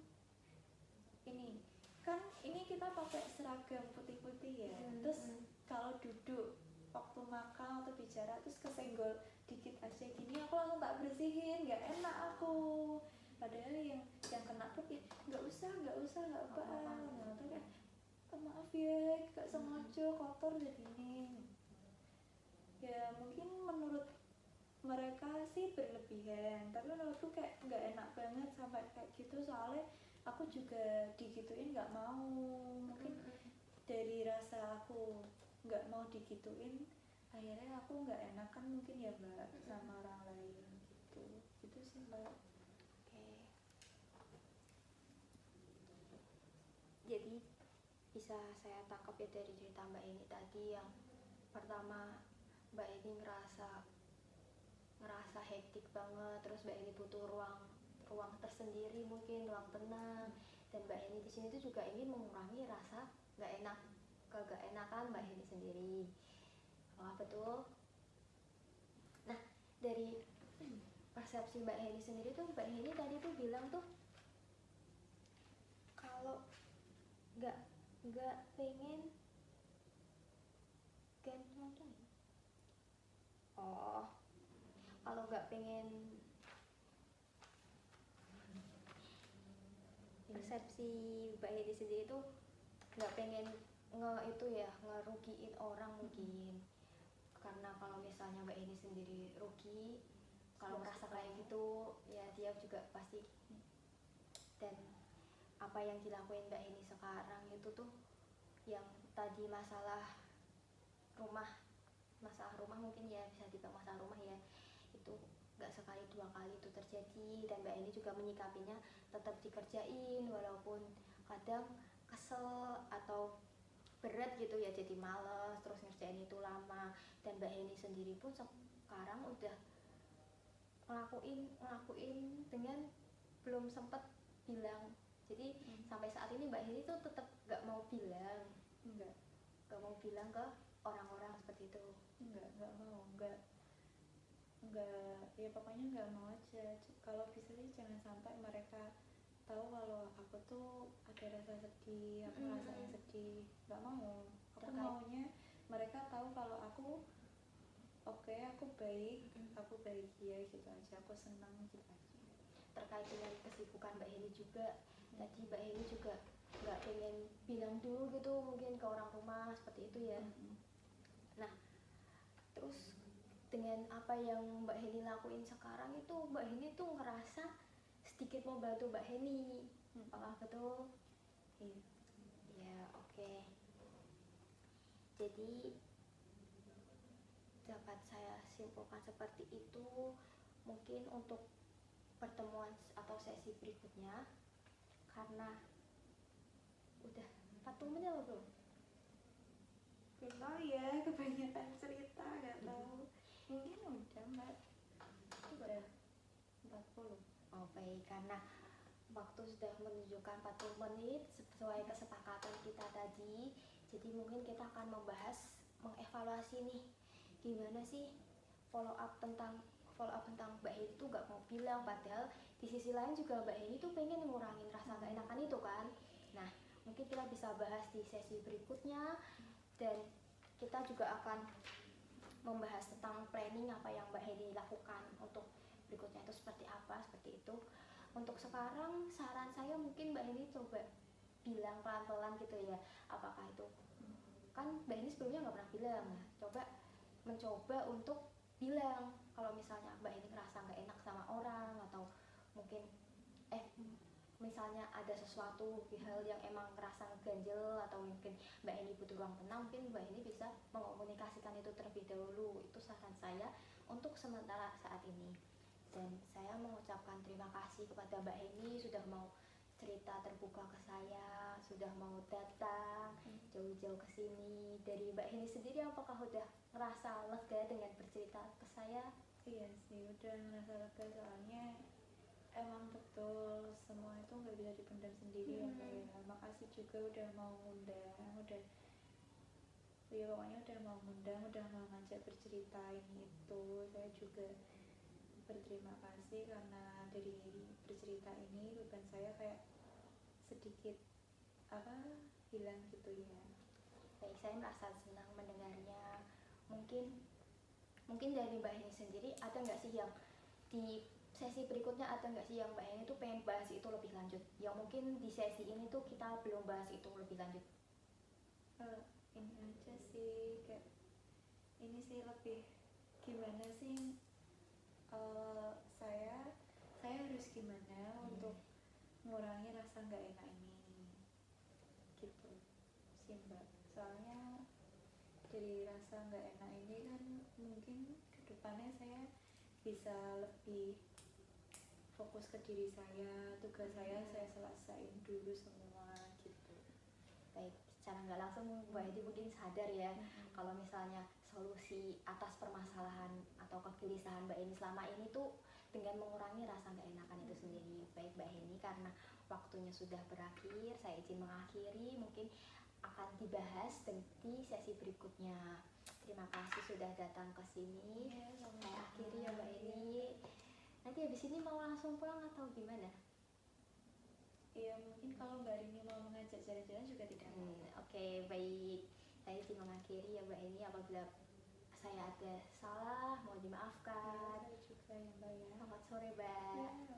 ini kita pakai seragam putih-putih ya, terus kalau duduk waktu makan atau bicara terus kesenggol dikit aja gini, aku langsung tak bersihin, nggak enak aku. Padahal yang kena pun nggak usah nggak apa, tuh kayak maaf ya gak sengaja kotor jadi ini. Ya mungkin menurut mereka sih berlebihan, tapi menurutku kayak nggak enak banget sampai kayak gitu, soalnya aku juga digituin nggak mau. Mungkin dari rasa aku nggak mau digituin, akhirnya aku nggak enakan mungkin ya mbak sama orang lain gitu. Gitu sih mbak. Oke. Jadi bisa saya tangkap ya dari cerita Mbak ini tadi, yang pertama Mbak ini ngerasa hektik banget, terus Mbak ini butuh ruang ruang tersendiri, mungkin ruang tenang, dan Mbak ini di sini tuh juga ingin mengurangi rasa gak enakan Mbak ini sendiri. Apakah betul? Nah, dari persepsi Mbak Heni sendiri tuh, Mbak Heni tadi tuh bilang tuh kalau nggak pengen ganteng. Oh, kalau nggak pengen, persepsi Mbak Heni sendiri tuh nggak pengen ngerugiin orang mungkin, karena kalau misalnya Mbak Heni sendiri rugi, kalau merasa kayak gitu ya dia juga pasti. Dan apa yang dilakuin Mbak Heni sekarang itu tuh, yang tadi masalah rumah mungkin ya, bisa dibilang masalah rumah ya, itu nggak sekali dua kali itu terjadi, dan Mbak Eni juga menyikapinya tetap dikerjain walaupun kadang kesel atau berat gitu ya, jadi males terus ngerjain itu lama. Dan Mbak Eni sendiri pun sekarang udah ngelakuin dengan belum sempet bilang. Jadi sampai saat ini Mbak Eni tuh tetap nggak mau bilang ke orang-orang seperti itu. Nggak mau, nggak ya pokoknya nggak mau aja. Kalau bisa sih jangan sampai mereka tahu kalau aku tuh ada rasa sedih, aku ngerasain sedih. Nggak mau, aku maunya mereka tahu kalau aku oke, aku baik, aku bahagia gitu aja, aku senang gitu aja. Terkait dengan kesibukan Mbak Heni juga, tadi Mbak Heni juga nggak pengen bilang dulu gitu mungkin ke orang rumah seperti itu ya. Nah, terus dengan apa yang Mbak Heni lakuin sekarang itu, Mbak Heni tuh ngerasa sedikit membantu Mbak Heni. Apakah betul? Ya, oke. Jadi dapat saya simpulkan seperti itu. Mungkin untuk pertemuan atau sesi berikutnya, karena udah 40 menit loh belum? Belum tahu ya, kebanyakan cerita nggak tahu. Mungkin udah mbak, udah 40. Oh baik, karena waktu sudah menunjukkan 40 menit sesuai kesepakatan kita tadi. Jadi mungkin kita akan mengevaluasi nih, gimana sih follow up tentang Mbak Heni itu gak mau bilang, padahal di sisi lain juga Mbak Heni tuh pengen ngurangin rasa gak enakan itu kan. Nah, mungkin kita bisa bahas di sesi berikutnya, dan kita juga akan membahas tentang planning apa yang Mbak Heni lakukan untuk berikutnya itu seperti apa, seperti itu. Untuk sekarang saran saya mungkin Mbak Heni coba bilang pelan-pelan gitu ya, apakah itu kan Mbak Heni sebelumnya nggak pernah bilang ya, mencoba untuk bilang kalau misalnya Mbak Heni ngerasa nggak enak sama orang, atau mungkin misalnya ada sesuatu hal yang emang ngerasa ngeganjel, atau mungkin Mbak Heni butuh ruang tenang, mungkin Mbak Heni bisa mengomunikasikan itu terlebih dahulu. Itu saran saya untuk sementara saat ini. Dan saya mengucapkan terima kasih kepada Mbak Heni sudah mau cerita terbuka ke saya, sudah mau datang jauh-jauh ke sini. Dari Mbak Heni sendiri, apakah udah ngerasa lega dengan bercerita ke saya? Iya sih, udah ngerasa lega, soalnya emang betul semua itu nggak bisa dipendam sendiri ya mbak ya. Makasih juga udah mau ngundang, ya pokoknya udah mau ngundang, udah mau ngajak bercerita ini itu. Saya juga berterima kasih karena dari bercerita ini beban saya kayak sedikit hilang gitu ya. Baik, saya merasa senang mendengarnya. Mungkin dari Mbak Heni sendiri ada nggak sih yang di sesi berikutnya, ada nggak sih yang Mbak Heni tuh pengen bahas itu lebih lanjut, yang mungkin di sesi ini tuh kita belum bahas itu lebih lanjut? Ini aja sih, kayak ini sih lebih gimana sih saya harus gimana untuk mengurangi rasa nggak enak ini gitu sih Mbak. Soalnya dari rasa nggak enak ini kan mungkin kedepannya saya bisa lebih fokus ke diri saya, tugas saya selesaiin dulu semua gitu. Baik, secara nggak langsung Mbak Hedi mungkin sadar ya kalau misalnya solusi atas permasalahan atau kegelisahan Mbak Eni selama ini tuh dengan mengurangi rasa nggak enakan itu sendiri. Baik Mbak Heni, karena waktunya sudah berakhir, saya izin mengakhiri, mungkin akan dibahas di sesi berikutnya. Terima kasih sudah datang ke sini. Saya akhiri ya Mbak Eni. Nanti habis ini mau langsung pulang atau gimana? Iya, mungkin kalau Mbak Rini mau mengajak jalan-jalan juga tidak Oke, baik. Saya izin mengakhiri ya Mbak Eni. Apabila saya ada salah, mohon dimaafkan. Saya juga ya Mbak ya. Selamat sore Mbak. Ya.